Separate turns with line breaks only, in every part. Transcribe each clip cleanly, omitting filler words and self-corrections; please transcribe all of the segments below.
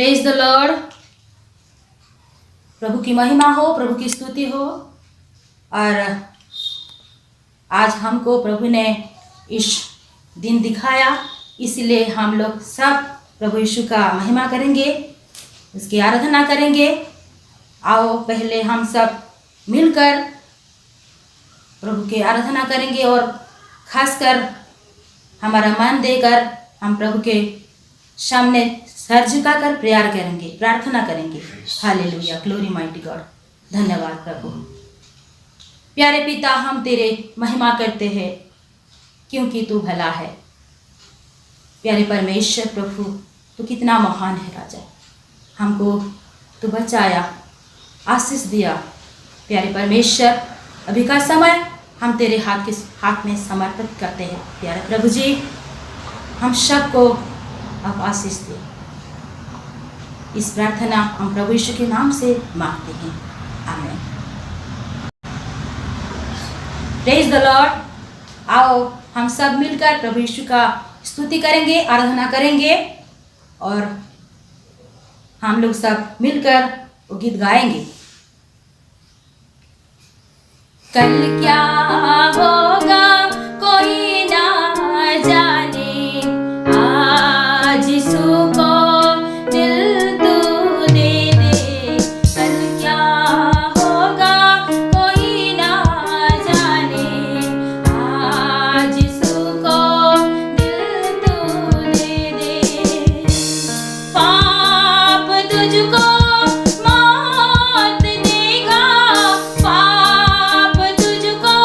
Praise the Lord. प्रभु की महिमा हो, प्रभु की स्तुति हो। और आज हमको प्रभु ने इस दिन दिखाया, इसलिए हम लोग सब प्रभु यीशु का महिमा करेंगे, उसकी आराधना करेंगे। आओ पहले हम सब मिलकर प्रभु की आराधना करेंगे और खासकर हमारा मन देकर हम प्रभु के सामने सर झुकाकर प्रेयर करेंगे, प्रार्थना करेंगे। Hallelujah, glory mighty God. धन्यवाद प्रभु। प्यारे पिता, हम तेरे महिमा करते हैं क्योंकि तू भला है। प्यारे परमेश्वर प्रभु, तू कितना महान है राजा। हमको तू बचाया, आशीष दिया। प्यारे परमेश्वर, अभी का समय हम तेरे हाथ में समर्पित करते हैं। प्यारे प्रभु जी, हम सबको आप आशीष दे। इस प्रार्थना हम प्रभु यीशु के नाम से मांगते हैं, आमीन। Praise the Lord. आओ हम सब मिलकर प्रभु यीशु का स्तुति करेंगे, आराधना करेंगे और हम लोग सब मिलकर वो गीत गाएंगे। कल क्या होगा कोई ना जाने, आज यीशु को दिल तू दे दे। कल क्या होगा कोई ना जाने, आज यीशु को दिल तू दे दे। पाप तुझको मौत देगा, पाप तुझको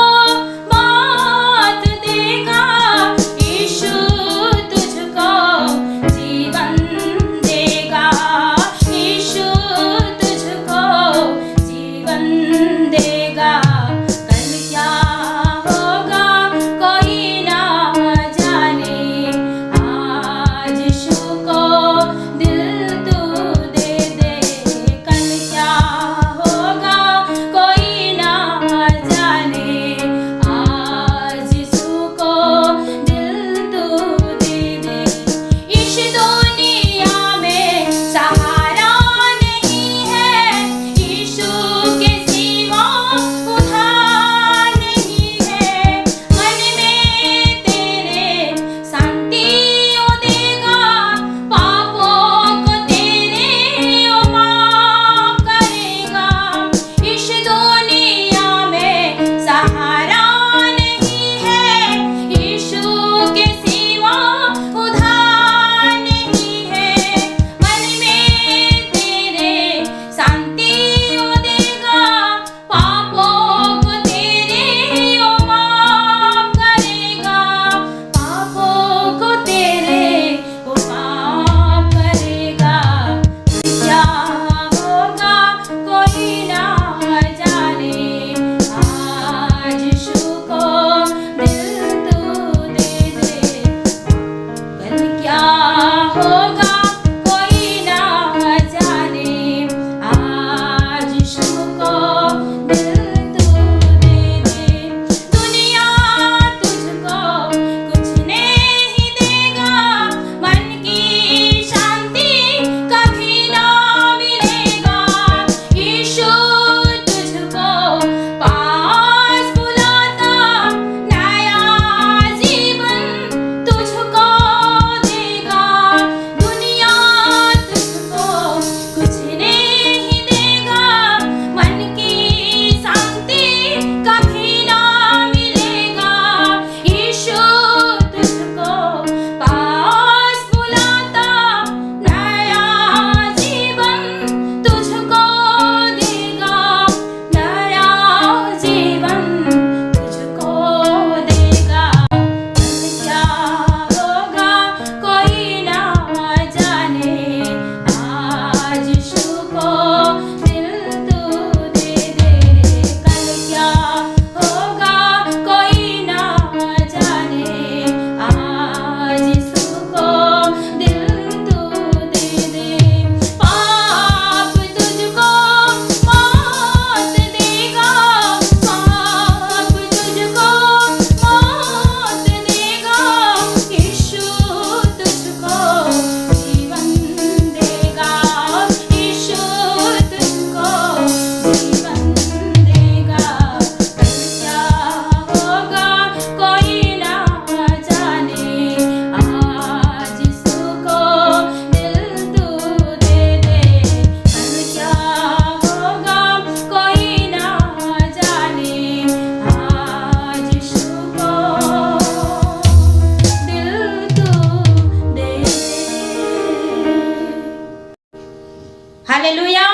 हालेलुया,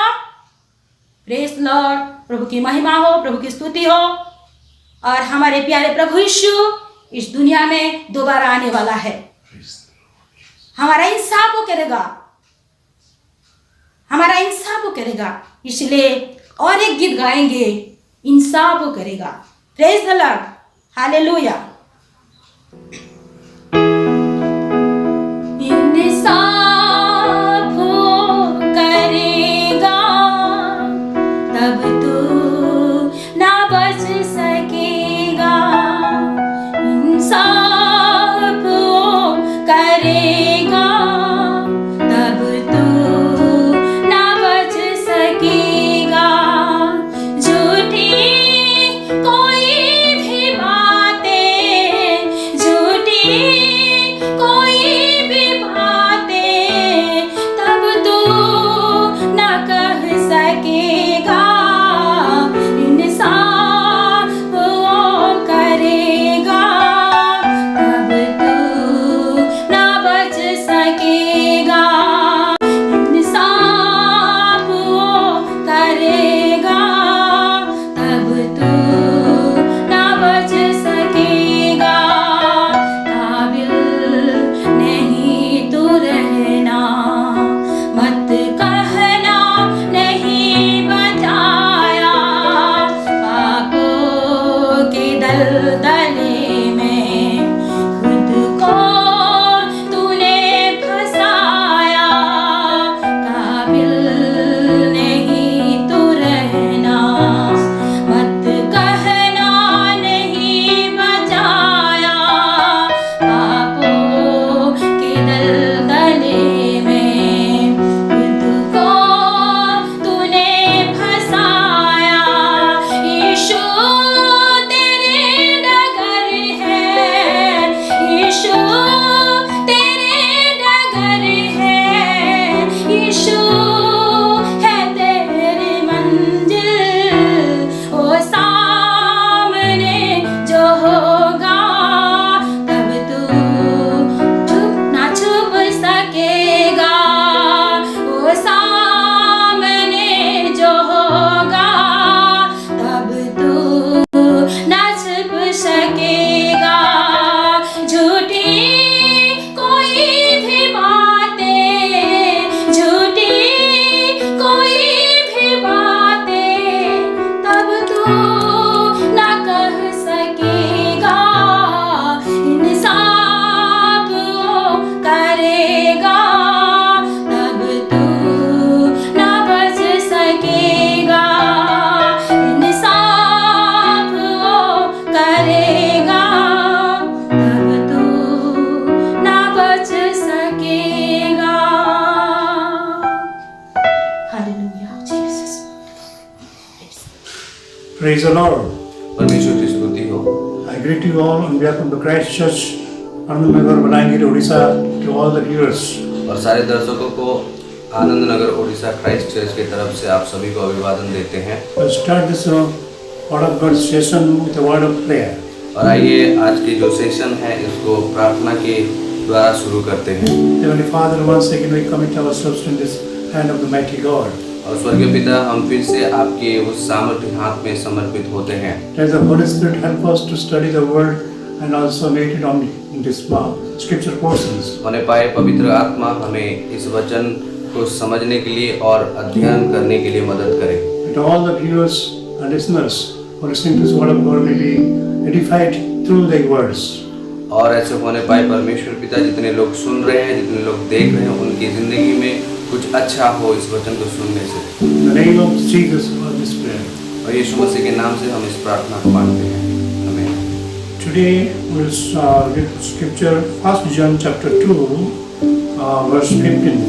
प्रेज लॉर्ड। प्रभु की महिमा हो, प्रभु की स्तुति हो। और हमारे प्यारे प्रभु यीशु इस दुनिया में दोबारा आने वाला है। हमारा इंसाफ वो करेगा, हमारा इंसाफ वो करेगा। इसलिए और एक गीत गाएंगे, इंसाफ वो करेगा। Praise the Lord, hallelujah. इंसाफ वो करेगा, तब तो ना बच सकेगा। इंसाफ वो करेगा, तब तो ना बच सकेगा। झूठी कोई भी बातें, झूठी कोई भी बातें, तब तो ना कह सकेगा। इंसाफ वो करेगा, तब तो ना बच सकेगा। इंसाफ वो करेगा, तब तो ना बच सकेगा। काबिल नहीं तू रहना, मत कहना नहीं बचाया। पापों के दलदले में खुद को तूने फंसाया। काबिल नहीं तू रहना, मत कहना नहीं बचाया। पापों के दलदले में खुद को तूने फंसाया। यीशु तेरे डगर है, यीशु तेरे डगर है। यीशु है तेरी मंजिल, ओ सामने जो होगा, तब तू छुप ना छुप सकेगा। ओ सामने जो होगा, तब तू ना छुप सकेगा। झूठी कोई भी बातें, झूठी कोई भी बातें, तब तू ना कह सकेगा। इंसाफ वो करेगा, तब तू ना बच सकेगा। इंसाफ वो करेगा, तब तू ना बच सकेगा। Hallelujah, Jesus.
Praise the Lord.
परमेश्वर की स्तुति हो।
I greet you all on behalf of the Christ Church, Anandnagar, Balangir, Odisha, to all the viewers.
और सारे दर्शकों को आनंद नगर उड़ीसा क्राइस्ट चर्च की तरफ से आप सभी को अभिवादन देते हैं।
We'll start this Word of God session with a word of prayer.
और आइए आज की जो सेशन है इसको प्रार्थना के द्वारा शुरू करते हैं।
Heavenly Father, once again we commit ourselves in this hand of the mighty God.
और स्वर्गीय पिता, हम फिर से आपके उस सामर्थ्य हाथ में समर्पित होते हैं।
Let the Holy Spirit help us to study the Word and also meditate on this scripture portions.
होने पाए पवित्र आत्मा हमें इस वचन को समझने के लिए और अध्ययन करने के लिए मदद करे।
That all the viewers and listeners who are listening to this Word of God may be edified through the words.
और ऐसे होने पाए परमेश्वर पिता, जितने लोग सुन रहे हैं, जितने लोग देख रहे हैं, उनकी जिंदगी में कुछ अच्छा हो इस वचन को सुनने से।
In the name of Jesus, for this prayer.
और यीशु मसीह के नाम से हम इस प्रार्थना को मांगते हैं, आमीन।
Today we'll read scripture 1 John chapter 2, verse 15.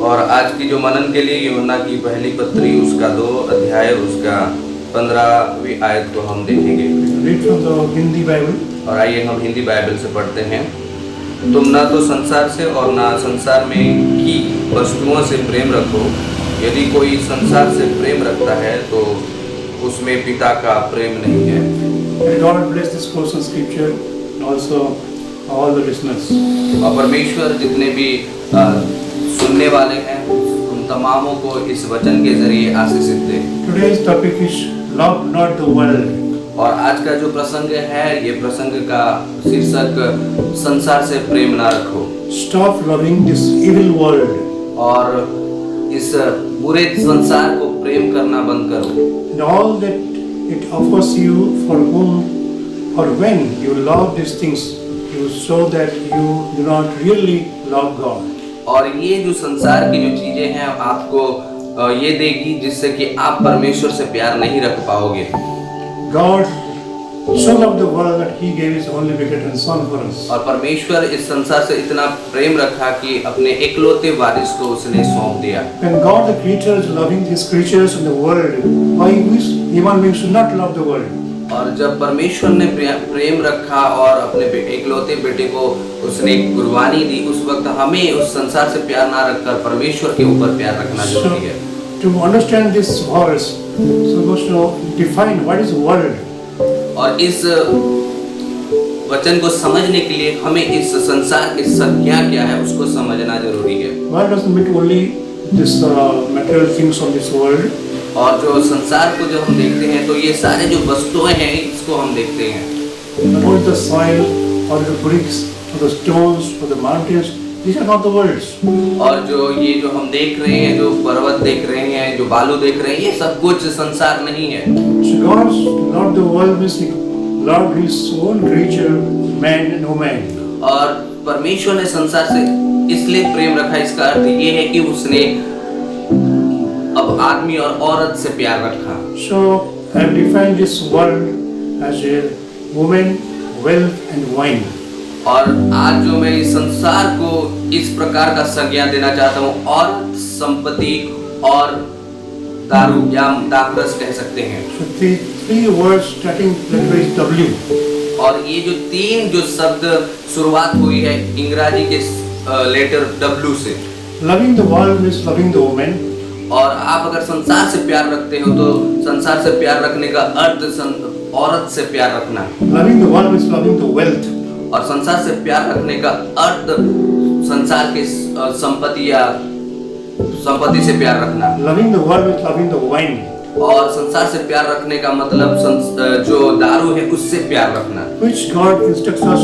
और आज की जो मनन के लिए यूहन्ना की पहली पत्री उसका 2 अध्याय उसका 15वीं आयत को हम देखेंगे।
Read from the Hindi Bible.
और आइए हम हिंदी बाइबल से पढ़ते हैं। तुम ना तो संसार से और ना संसार में की वस्तुओं से प्रेम रखो। यदि कोई संसार से प्रेम रखता है तो उसमें पिता का प्रेम नहीं है।
May God bless this portion of scripture and also all the listeners.
और परमेश्वर जितने भी सुनने वाले हैं उन तमामों को इस वचन के जरिए आशीषित दे।
Today's topic is love not the world.
और आज का जो प्रसंग है, ये प्रसंग का शीर्षक संसार से प्रेम ना रखो।
Stop loving this evil world.
और इस बुरे संसार को प्रेम करना बंद करो।
And all that it offers you, for whom or when you love these things, you show that you do not really love God.
और ये जो संसार की जो चीजें हैं आपको ये देगी जिससे कि आप परमेश्वर से प्यार नहीं रख पाओगे।
God so loved the world that He gave His only begotten Son for us.
और परमेश्वर इस संसार से इतना प्रेम रखा कि अपने एकलौते वारिस को उसने सौंप दिया।
When God the Creator is loving His creatures in the world, why we human beings should not love the world?
और जब परमेश्वर ने प्रेम रखा और अपने एकलौते बेटे को उसने कुर्बानी दी, उस वक्त हमें उस संसार से प्यार ना रखकर परमेश्वर के ऊपर प्यार रखना जरूरी है।
To understand this verse, supposed to define what is world.
और इस वचन को समझने के लिए हमें इस संसार की संज्ञा क्या है उसको समझना जरूरी है।
World doesn't mean only this material things of this world.
और जो संसार को जो हम देखते हैं तो ये सारे जो वस्तुएं हैं इसको हम देखते हैं।
Not the soil or the bricks or the stones or the mountains. These are not the worlds.
और जो ये जो हम देख रहे हैं, जो पर्वत देख रहे हैं, जो बालू देख रहे हैं, ये सब कुछ संसार नहीं है।
So God loved the world means He loved His own creature, man and woman.
और परमेश्वर ने संसार से इसलिए प्रेम रखा, इसका अर्थ ये है कि उसने अब आदमी और औरत से प्यार रखा।
So I have defined this world as a woman, wealth and wine.
और आज जो मैं इस संसार को इस प्रकार का संज्ञा देना चाहता हूँ, औरत, संपत्ति और दारू या दाखरस कह सकते हैं।
So three words starting letter is W.
और ये जो तीन जो शब्द शुरुआत हुई है इंग्रजी के लेटर W से।
Loving the world means loving the woman.
और आप अगर संसार से प्यार रखते हो तो संसार से प्यार रखने का अर्थ औरत से प्यार रखना।
Loving the world means loving the wealth.
और संसार से प्यार रखने का अर्थ संसार के संपत्ति या संपत्ति से प्यार रखना।
Loving the world means loving the wine.
और संसार से प्यार रखने का मतलब जो दारू है उससे प्यार रखना।
Which God instructs us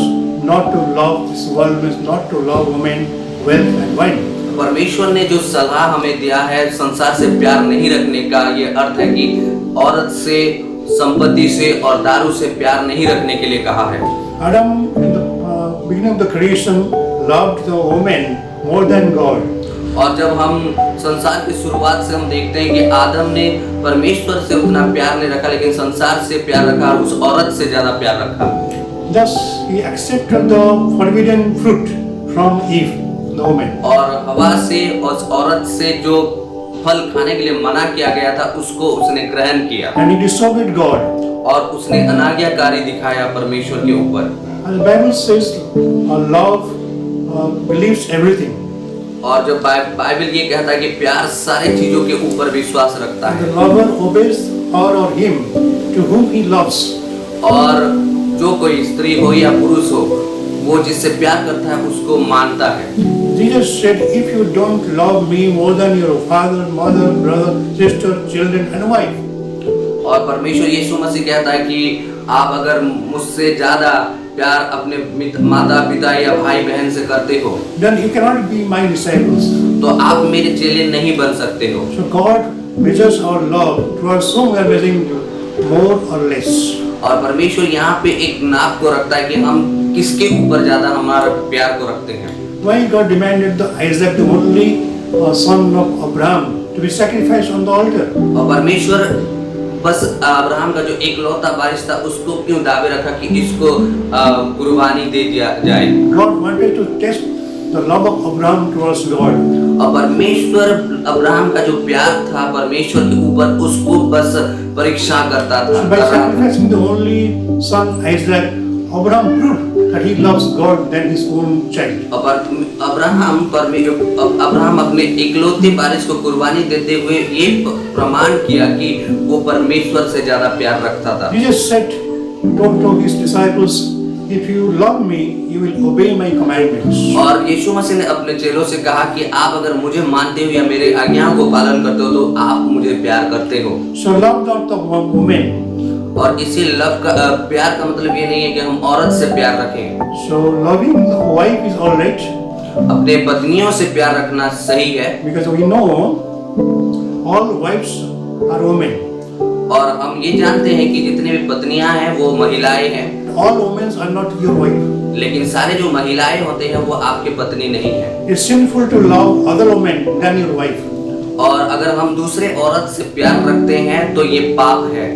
not to love this world means not to love women, wealth and wine.
परमेश्वर ने जो सलाह हमें दिया है संसार से प्यार नहीं रखने का, ये अर्थ है कि औरत से, संपत्ति से और दारू से प्यार नहीं रखने के लिए कहा है।
Adam in the beginning of the creation loved the woman more than God.
और जब हम संसार की शुरुआत से हम देखते हैं कि आदम ने परमेश्वर से उतना प्यार नहीं रखा, लेकिन संसार से प्यार रखा और उस औरत से ज्यादा प्यार रखा।
Thus he accepted the forbidden fruit from Eve, the woman.
और हवा से और उस औरत से जो फल खाने के लिए मना किया गया था उसको उसने ग्रहण किया।
And he disobeyed God.
और उसने अनाज्ञाकारी दिखाया परमेश्वर के ऊपर।
And the Bible says love believes everything.
और जब बाइबल ये कहता है कि प्यार सारे चीजों के ऊपर विश्वास रखता
And
है।
the lover obeys her or him to whom he loves.
और जो कोई स्त्री हो या पुरुष हो, वो जिससे प्यार करता है उसको मानता है।
Jesus said, if you don't love me more than your father, mother, brother, sister, children and wife.
और परमेश्वर यीशु मसीह कहता है कि आप अगर मुझसे ज्यादा प्यार अपने माता पिता या भाई बहन से करते हो,
then you cannot be my disciples.
तो आप मेरे चेले नहीं बन सकते हो।
So God measures our love towards whom we are measuring more or less.
और परमेश्वर यहाँ पे एक नाप को रखता है कि हम किसके ऊपर ज्यादा हमारा प्यार को रखते हैं।
Why God demanded the Isaac, the only son of Abraham, to be sacrificed on the altar?
और परमेश्वर बस अब्राहम का जो एकलौता वारिस था उसको क्यों दावे रखा कि इसको कुर्बानी दे दिया जाए।
God wanted to test the love of Abraham towards God.
और परमेश्वर अब्राहम का जो प्यार था परमेश्वर के ऊपर उसको बस परीक्षा करता था।
So by sacrificing the only son Isaac, Abraham proved that he loves God than his own child.
Abraham अपने एकलौते वारिस को कुर्बानी देते हुए ये प्रमाण किया कि वो परमेश्वर से ज्यादा प्यार रखता था।
Jesus said, told his disciples, if you love me, you will obey my commandments.
और यीशु मसीह ने अपने चेलों से कहा कि आप अगर मुझे मानते हो या मेरे आज्ञाओं को पालन करते हो तो आप मुझे प्यार करते हो।
So love not the woman.
और इसी लव का प्यार का मतलब ये नहीं है कि हम औरत से प्यार रखें।
So loving the wife is all right,
अपने पत्नियों से प्यार रखना सही है,
because we know all wives are women.
और हम ये जानते हैं कि जितनी भी पत्नियां हैं वो महिलाएं हैं,
All women are not your wife.
लेकिन सारे जो महिलाएं होते हैं वो आपके पत्नी नहीं है।
It's sinful to love other women than your wife.
और अगर हम दूसरे औरत से प्यार रखते हैं तो ये पाप है।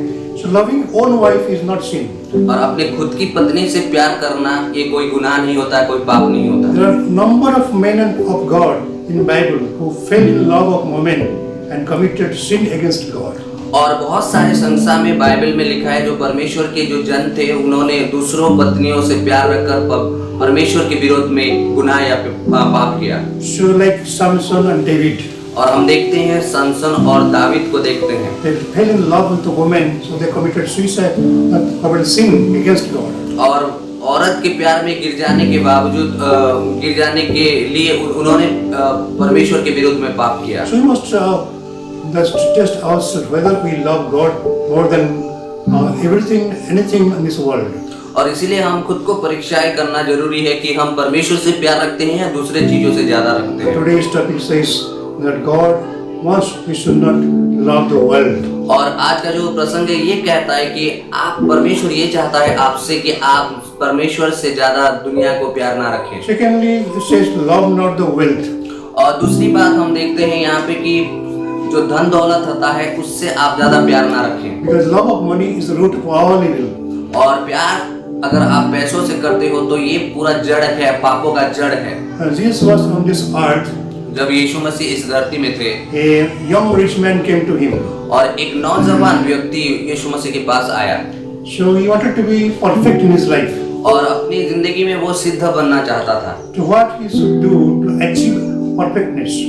So loving own wife is not sin.
और अपने खुद की पत्नी से प्यार करना ये कोई गुनाह नहीं होता, कोई पाप नहीं होता।
There are number of men of God in Bible who fell in love of women and committed sin against God.
और बहुत सारे संसार में बाइबल में लिखा है जो परमेश्वर के जो जन थे उन्होंने दूसरों पत्नियों से प्यार रखकर परमेश्वर के विरोध में गुनाह या पाप किया।
So like Samson and David,
और हम देखते हैं संसन और दाविद को देखते हैं,
they fell in love with the woman, so they committed suicide, committed sin against God.
और औरत के प्यार में गिर जाने के बावजूद गिर जाने के लिए उन्होंने परमेश्वर के विरोध में पाप किया।
So we must test ourselves whether we love God more than everything, anything in this world.
और इसीलिए हम खुद को परीक्षाएं करना जरूरी है कि हम परमेश्वर से प्यार रखते हैं या दूसरे चीजों से ज्यादा रखते हैं।
Today's topic says that God wants we should not love the world.
और आज का जो प्रसंग है ये कहता है कि आप परमेश्वर ये चाहता है आपसे कि आप परमेश्वर से ज्यादा दुनिया को प्यार ना रखें।
Secondly, it says love not the wealth.
और दूसरी बात हम देखते हैं यहाँ पे कि जो धन दौलत होता है उससे आप ज्यादा प्यार ना रखें,
Because love of money is the root of all evil.
और प्यार अगर आप पैसों से करते हो तो ये पूरा जड़ है, पापों का जड़ है।
As Jesus was on this earth,
जब यीशु मसीह इस धरती में थे
a young rich man came to him.
और एक नौजवान व्यक्ति यीशु मसीह के पास आया
So he wanted to be perfect in his life.
और अपनी जिंदगी में वो सिद्ध बनना चाहता था।
To what he should do to achieve perfectness.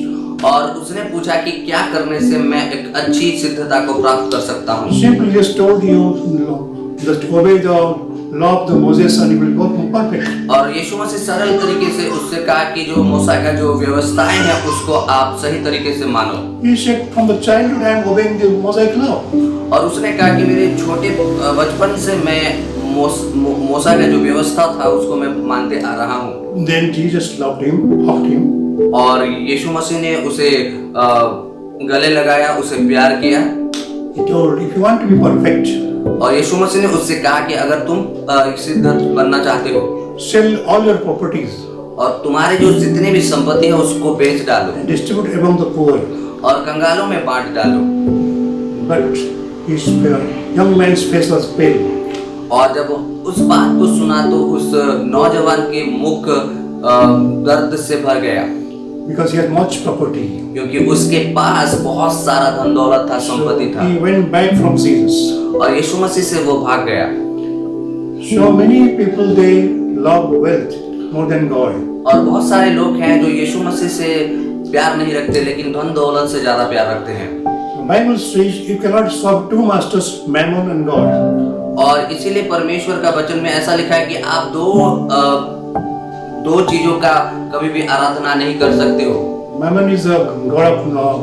और उसने पूछा कि क्या करने से मैं एक अच्छी सिद्धता को प्राप्त कर सकता हूँ।
Simply just told you, just obey the law of the Moses and you will become perfect.
और यीशु मसीह सरल तरीके से उससे कहा कि जो मूसा का जो व्यवस्थाएं हैं उसको आप सही तरीके से मानो।
He said, from the childhood I am obeying the Mosaic law.
और उसने कहा कि मेरे छोटे बचपन से मैं मूसा का जो व्यवस्था था उसको मैं मानते आ रहा हूँ।
Then Jesus loved him, hugged him.
और यीशु मसीह ने उसे गले लगाया, उसे प्यार किया।
He told, if you want to be perfect,
और यीशु मसीह ने उससे कहा कि अगर तुम सिद्ध बनना चाहते हो
sell all your properties
और तुम्हारे जो जितने भी संपत्ति है उसको बेच डालो
and distribute among the poor.
और कंगालों में बांट डालो।
But his young man's face was pale.
और जब उस बात को सुना तो उस नौजवान के मुख दर्द से भर गया,
Because he had much property.
क्योंकि उसके पास बहुत सारा धन दौलत था,
So
संपत्ति था।
he went back from Jesus.
और यीशु मसीह से वो भाग गया।
So many people they love wealth more than God.
और बहुत सारे लोग हैं जो यीशु मसीह से प्यार नहीं रखते लेकिन धन दौलत से ज्यादा प्यार रखते हैं।
The Bible says you cannot serve two masters, Mammon and God.
और इसीलिए परमेश्वर का वचन में ऐसा लिखा है कि आप दो चीजों का कभी भी आराधना नहीं कर सकते हो।
Mammon is a god of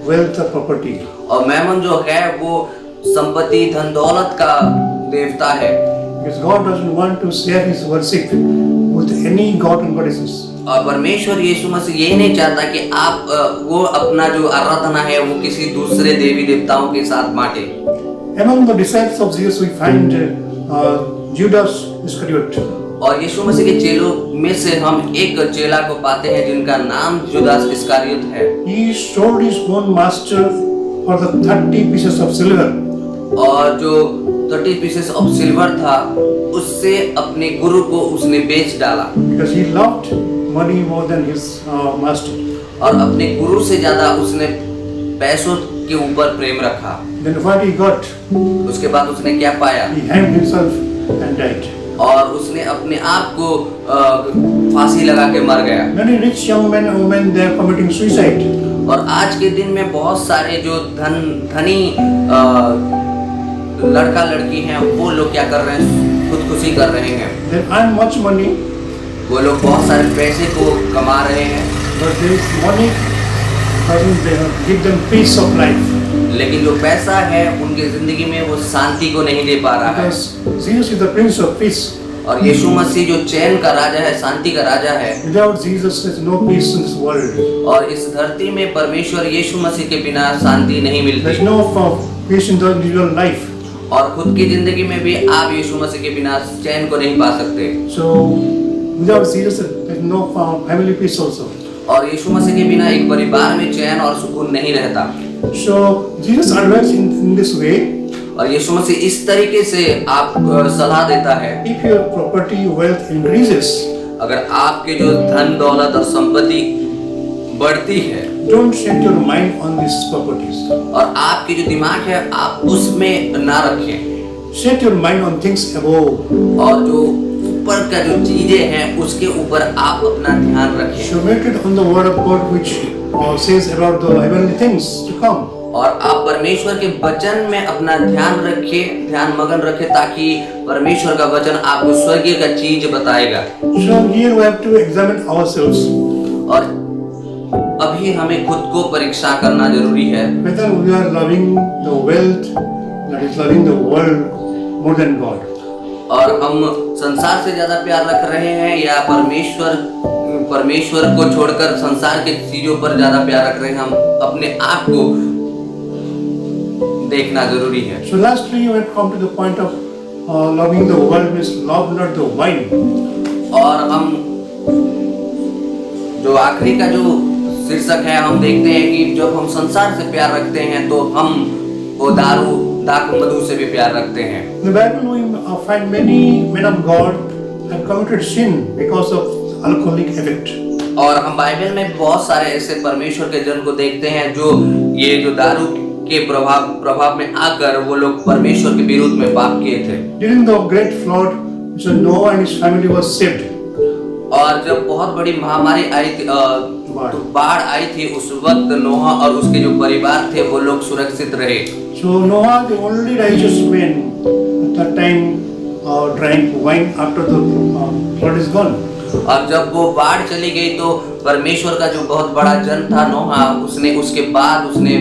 wealth or property.
और मैमन जो है वो संपत्ति धन दौलत का देवता है।
Because God doesn't want to share his worship with any god and goddesses.
और परमेश्वर यीशु मसीह ये नहीं चाहता कि आप वो अपना जो आराधना है वो किसी दूसरे देवी देवताओं के साथ बांटे।
Among the disciples of Jesus we find Judas Iscariot.
और यीशु मसीह के चेलों में से हम एक चेला को पाते हैं जिनका नाम जुदास इस्कारियोत है।
He sold his own master for the 30 pieces of silver.
और जो 30 pieces of silver था उससे अपने गुरु को उसने बेच डाला।
Because he loved money more than his master.
और अपने गुरु से ज्यादा उसने पैसों के ऊपर प्रेम रखा।
Then what he got?
उसके बाद उसने क्या पाया?
He hanged himself and died.
और उसने अपने आप को फांसी लगा के मर गया।
Many rich young men and women they are committing suicide.
और आज के दिन में बहुत सारे जो धनी लड़का लड़की हैं वो लोग क्या कर रहे हैं, खुदकुशी कर रहे हैं।
They earn much money,
वो लोग बहुत सारे पैसे को कमा रहे हैं,
but this money doesn't give them peace of life.
लेकिन जो पैसा है उनकी जिंदगी में वो शांति को नहीं दे पा रहा है।
Because Jesus is the Prince of Peace.
और यीशु मसीह जो चैन का राजा है, शांति का राजा है,
Without Jesus, there's no peace in this world.
और इस धरती में परमेश्वर यीशु मसीह के बिना शांति नहीं
There's
मिलती।
no peace in the individual life.
और खुद की जिंदगी में भी आप यीशु मसीह के बिना चैन को नहीं पा सकते।
So, without Jesus, there's no family peace also.
और यीशु मसीह के बिना एक परिवार में चैन और सुकून नहीं रहता।
So, Jesus advises in this way.
और यीशु मसीह इस तरीके से आप सलाह देता है,
If your property wealth increases,
अगर आपके जो धन दौलत और संपत्ति बढ़ती है,
don't set your mind on these properties.
और आपकी जो दिमाग है आप उसमें ना रखें,
Set your mind on things above.
और जो ऊपर का जो चीजें हैं उसके ऊपर आप अपना ध्यान रखें।
So meditate on the word of God which says about the heavenly things to come.
और आप परमेश्वर के वचन में अपना ध्यान रखें, ध्यान मगन रखें, ताकि परमेश्वर का वचन आपको स्वर्गीय का चीज बताएगा।
So here we have to examine ourselves
और अभी हमें खुद को परीक्षा करना जरूरी है,
whether we are loving the wealth, that is loving the world more than God.
और हम संसार से ज्यादा प्यार रख रहे हैं या परमेश्वर को छोड़कर संसार के चीजों पर ज्यादा प्यार रख रहे हैं। हम अपने आप को देखना जरूरी है।
So lastly we have come to the point of loving the world means love not the wine.
और हम जो आखिरी का जो शीर्षक है, हम देखते हैं कि जब हम संसार से प्यार रखते हैं तो हम वो दारू मधु से भी प्यार रखते हैं।
In the Bible we find many men of God have committed sin because of alcoholic effect.
और हम बाइबल में बहुत सारे ऐसे परमेश्वर के जन को देखते हैं जो ये जो दारू के प्रभाव में आकर वो लोग परमेश्वर के विरुद्ध में पाप किए थे।
During the great flood, so Noah and his family was saved.
और जब बहुत बड़ी महामारी आई थी, तो बाढ़ आई थी, उस वक्त नोहा और उसके जो परिवार थे वो लोग सुरक्षित रहे।
So Noah, the only righteous man at that time, drank wine after the flood is gone.
और जब वो बाढ़ चली गई तो परमेश्वर का जो बहुत बड़ा जन था नोहा, उसने उसके बाद उसने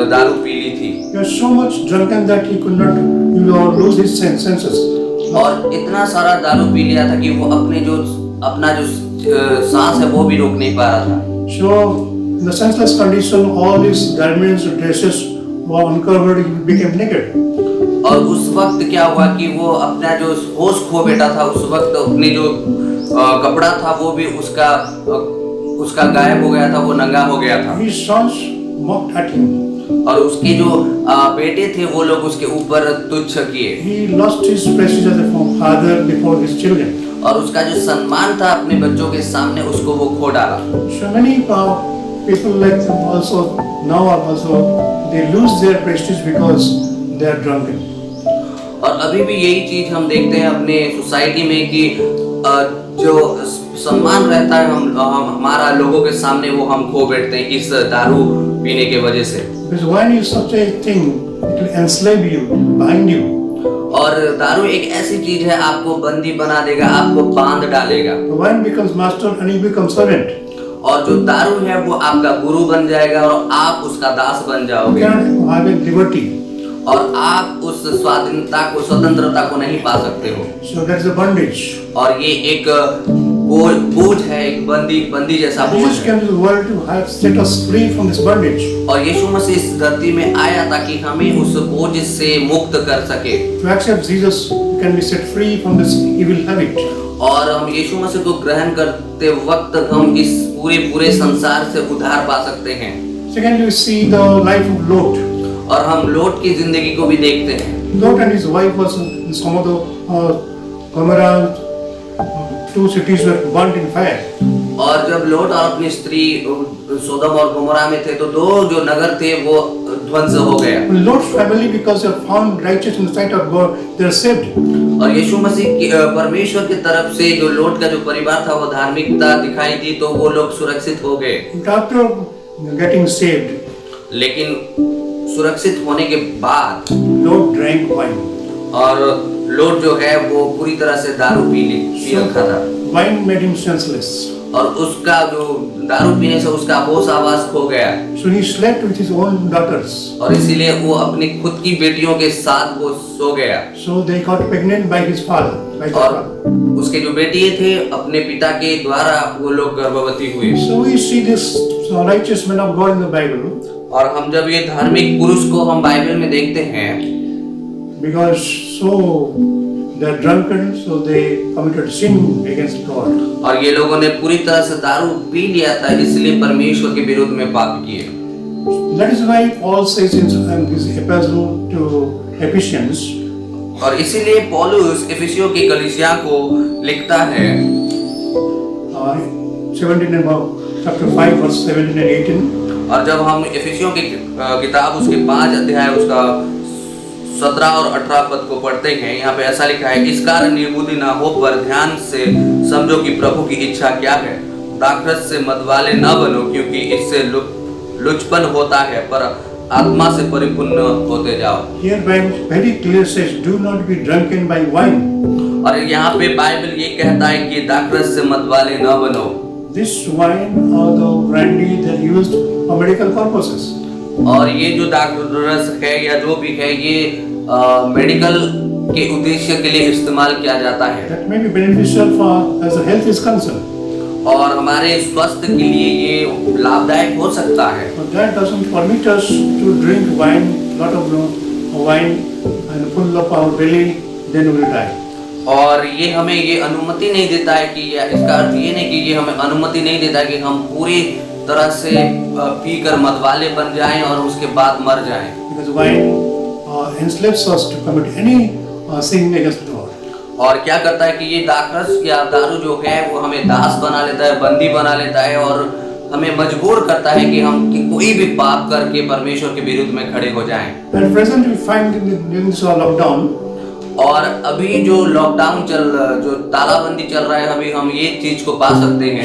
दारू पी ली थी।
He was so much drunken that he could not lose his senses.
और इतना सारा दारू पी लिया था कि वो अपना जो सांस है वो भी रोक नहीं पा रहा था।
So in the senseless condition, all his garments, dresses were uncovered. He became naked.
और उस वक्त क्या हुआ कि वो अपना जो होश खो बैठा था, उस वक्त अपने जो कपड़ा था वो भी उसका गायब हो गया था, वो नंगा हो गया था।
His sons mocked at him.
और उसके जो बेटे थे वो लोग उसके ऊपर तुच्छ किए।
He lost his prestige as a father before his children.
और उसका जो सम्मान था अपने बच्चों के सामने उसको वो खो डाला।
So many people like also now also they lose their prestige because they are drunken.
और अभी भी यही चीज हम देखते हैं अपने सोसाइटी में कि जो सम्मान रहता है हमारा लोगों के सामने वो हम खो बैठते हैं इस दारू पीने के वजह से।
Because wine is such a thing, it will enslave you, bind you.
और दारू एक ऐसी चीज है, आपको बंदी बना देगा, आपको बांध डालेगा।
The wine becomes master and you become servant.
और जो दारू है वो आपका गुरु बन जाएगा और आप उसका दास बन
You
जाओगे।
cannot have a liberty.
और आप उस स्वाधीनता को, स्वतंत्रता को नहीं पा सकते हो।
So there is a bondage.
और ये एक बोझ है, एक बंदी जैसा बोझ
Jesus
है।
came to the world to have set us free from this bondage.
और यीशु मसीह इस धरती में आया ताकि हमें उस बोझ से मुक्त कर सके।
To accept Jesus, you can be set free from this evil habit.
और हम यीशु मसीह को ग्रहण करते वक्त हम इस पूरे संसार से उद्धार पा सकते हैं।
Secondly, we see the life of Lot.
और हम लोट की जिंदगी को भी देखते हैं।
Lot and his wife was in some of the Gomorrah, two cities were burnt in fire.
और जब लोट और अपनी स्त्री सोदम और गोमोरा में थे तो दो जो नगर थे वो ध्वंस हो गया।
When Lot's family, because they are found righteous in the sight of God, they are saved.
और यीशु मसीह परमेश्वर की तरफ से जो लोट का जो परिवार था वो धार्मिकता दिखाई दी तो वो लोग सुरक्षित हो गए।
But after getting saved,
लेकिन सुरक्षित होने के बाद
Lot drank wine.
और लोट जो है वो पूरी तरह से दारू पी रखा था
Wine made him senseless.
और उसका जो दारू पीने से उसका होश आवाज खो गया
So he slept with his own daughters.
और इसीलिए वो अपनी खुद की बेटियों के साथ वो सो गया
So they got pregnant by his father. By the
और
father.
उसके जो बेटी थे अपने पिता के द्वारा वो लोग गर्भवती हुए।
So we see this righteous man of God in the Bible.
और हम जब ये धार्मिक पुरुष को हम बाइबल में देखते हैं
Because so they are drunken, so they committed sin against God.
और ये लोगों ने पूरी तरह से दारू पी लिया था इसलिए परमेश्वर के विरुद्ध में पाप किए।
That is why Paul says in his epistle to Ephesians,
और इसीलिए पौलुस एफिसियों की कलीसिया को लिखता है
17 and chapter 5 verse 17 and 18.
और जब हम एफिसियों की किताब उसके 5 अध्याय उसका 17 और 18 पद को पढ़ते हैं, यहाँ पे ऐसा लिखा है, इस कारण निर्बुद्धि न हो पर ध्यान से समझो कि प्रभु की इच्छा क्या है। दाखरस से मतवाले न बनो क्योंकि इससे लुचपन होता है, पर आत्मा से परिपूर्ण होते जाओ।
Here Bible very clear says, do not be drunken by wine.
और यहाँ पे बाइबल ये कहता है कि दाखरस से मतवाले न बनो।
This wine or the brandy they used for medical purposes.
और ये जो दाखरस है या जो भी है ये मेडिकल के उद्देश्य के लिए इस्तेमाल किया जाता है
That may be beneficial for as the health is concerned.
और हमारे स्वास्थ्य के लिए ये लाभदायक हो सकता है।
But that doesn't permit us to drink wine, lot of wine and full of our belly, then we will die.
और ये हमें ये अनुमति नहीं देता है कि इसका अर्थ ये नहीं कि ये हमें अनुमति नहीं देता कि हम पूरी तरह से पीकर मतवाले बन जाएं और उसके बाद मर जाएं।
Because wine enslaves us to commit any sin against God.
और क्या करता है कि ये दाखरस या दारू जो है वो हमें दास बना लेता है, बंदी बना लेता है और हमें मजबूर करता है कि हम कोई भी पाप करके परमेश्वर के विरुद्ध में खड़े हो जाएं।
At present we find in this lockdown.
और अभी जो लॉकडाउन जो तालाबंदी चल रहा है, अभी हम ये चीज को पा सकते हैं।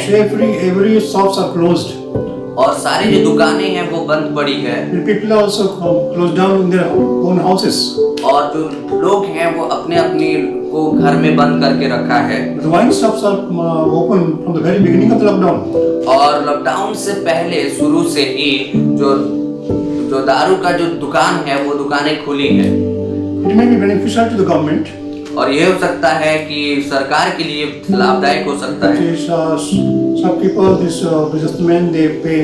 Every shops are closed.
और सारी जो दुकानें हैं वो बंद पड़ी है।
And people are also closed down in their own houses.
और जो लोग हैं वो अपने अपने को घर में बंद करके रखा है।
The wine shops are open from the very beginning of the lockdown.
और लॉकडाउन से पहले शुरू से ही जो दारू का जो दुकान है वो दुकानें खुली है।
It may be beneficial to the government.
और ये हो सकता है कि सरकार के लिए लाभदायक हो सकता है।
Shopkeepers, these businessmen, they pay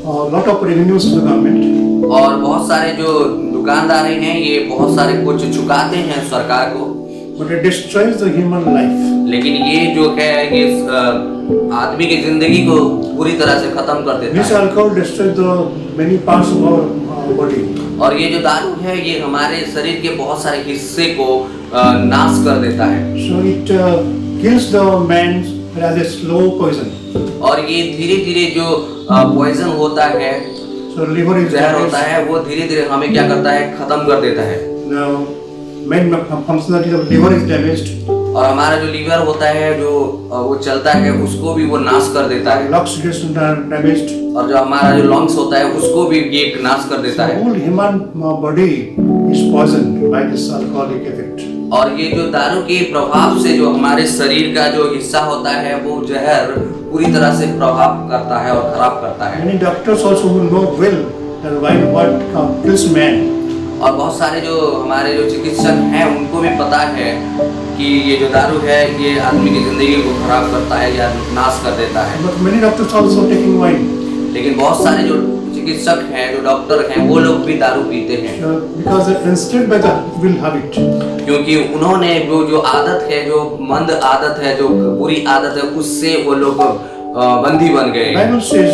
a lot of revenues to the government.
और बहुत सारे जो दुकानदार हैं ये बहुत सारे कुछ चुकाते हैं सरकार को।
But it destroys the human life.
लेकिन ये जो है ये आदमी की जिंदगी को पूरी तरह से खत्म कर देता
This
है।
alcohol destroys the many parts of our body.
और ये जो दारू है ये हमारे शरीर के बहुत सारे हिस्से को नाश कर देता है।
So it kills the man as a slow poison.
और ये धीरे धीरे जो पॉइजन होता है,
So liver is
जहर होता है, वो धीरे धीरे हमें क्या करता है, खत्म कर देता है।
The main functionality of liver is damaged.
और हमारा जो लीवर होता है जो वो चलता है उसको भी वो नाश कर देता है।
Lungs gets damaged.
और जो हमारा जो लंग्स होता है उसको भी ये नाश कर देता
The
है।
whole human body is poisoned by this alcoholic effect.
और ये जो दारू के प्रभाव से जो हमारे शरीर का जो हिस्सा होता है वो जहर पूरी तरह से प्रभाव करता है और खराब करता है।
Many doctors also who know well that wine what kills man.
और बहुत सारे जो हमारे जो चिकित्सक हैं उनको भी पता है कि ये जो दारू है ये आदमी की जिंदगी को खराब करता है या नाश कर देता है।
But many doctors also taking wine.
लेकिन बहुत सारे जो चिकित्सक हैं, जो डॉक्टर हैं, वो लोग भी दारू पीते हैं।
Because they're instilled by the evil habit.
क्योंकि उन्होंने वो जो आदत है, जो मंद आदत है, जो बुरी आदत है, उससे वो लोग बंदी बन गए।
Bible says,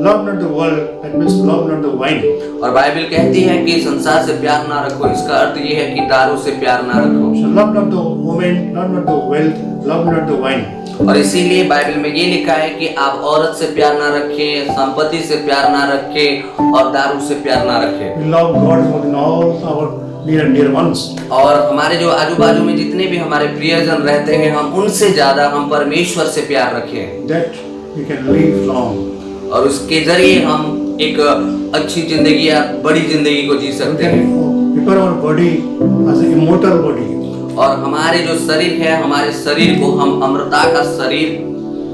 love not the world, that means love not the wine.
और बाइबल कहती है कि संसार से प्यार ना रखो, इसका अर्थ ये है कि दारू से प्यार ना रखो।
So love not the woman, love not the wealth, love not the wine.
और इसीलिए बाइबल में ये लिखा है कि आप औरत से प्यार ना रखें, संपत्ति से प्यार ना रखें और दारू से प्यार ना रखें।
We love God more than all our near and dear ones.
और हमारे जो आजू बाजू में जितने भी हमारे प्रियजन रहते हैं, हम उनसे ज्यादा हम परमेश्वर से प्यार रखें।
That we can live long.
और उसके जरिए हम एक अच्छी जिंदगी या बड़ी जिंदगी को जी
We
सकते हैं।
can prepare our body as an immortal body.
और हमारे जो शरीर है, हमारे शरीर को हम अमरता का शरीर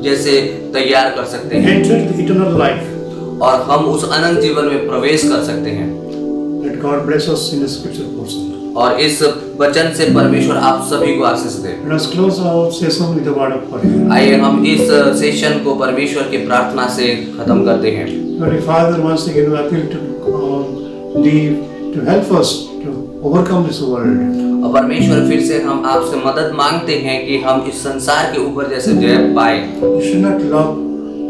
जैसे तैयार कर सकते हैं
Enter the eternal life.
और हम उस अनंत जीवन में प्रवेश कर सकते हैं।
Let God bless us in the scripture portion.
और इस वचन से परमेश्वर आप सभी को आशीष दे।
Let us close our session with a word of prayer.
आइए हम इस सेशन को परमेश्वर की प्रार्थना से खत्म करते हैं।
Holy Father, once again we appeal to Thee to help us to overcome this world.
और परमेश्वर फिर से हम आपसे मदद मांगते हैं कि हम इस संसार के ऊपर जैसे जय पाए
We should not love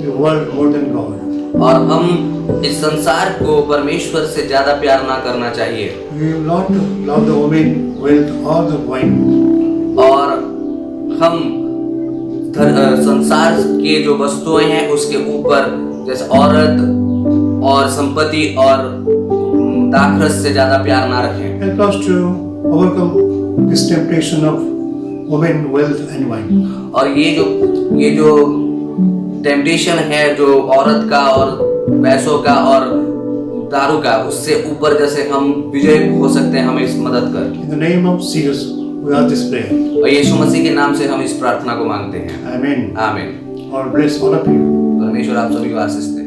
the world more than God.
और हम इस संसार को परमेश्वर से ज्यादा प्यार ना करना चाहिए।
We will not love the woman, wealth, or the wine.
और हम संसार के जो वस्तुएं हैं उसके ऊपर जैसे औरत और संपत्ति और दाखरस से ज्यादा प्यार ना रखें।
Help us to overcome this temptation of woman, wealth, and wine.
और ये जो टेम्पटेशन है जो औरत का और पैसों का और दारू का, उससे ऊपर जैसे हम विजय हो सकते हैं, हमें इस मदद कर।
In the name of Jesus, we ask this prayer.
और यीशु मसीह के नाम से हम इस प्रार्थना को मांगते हैं।
Amen.
आमीन।
God bless all of you.
परमेश्वर आप सभी को आशीष दे।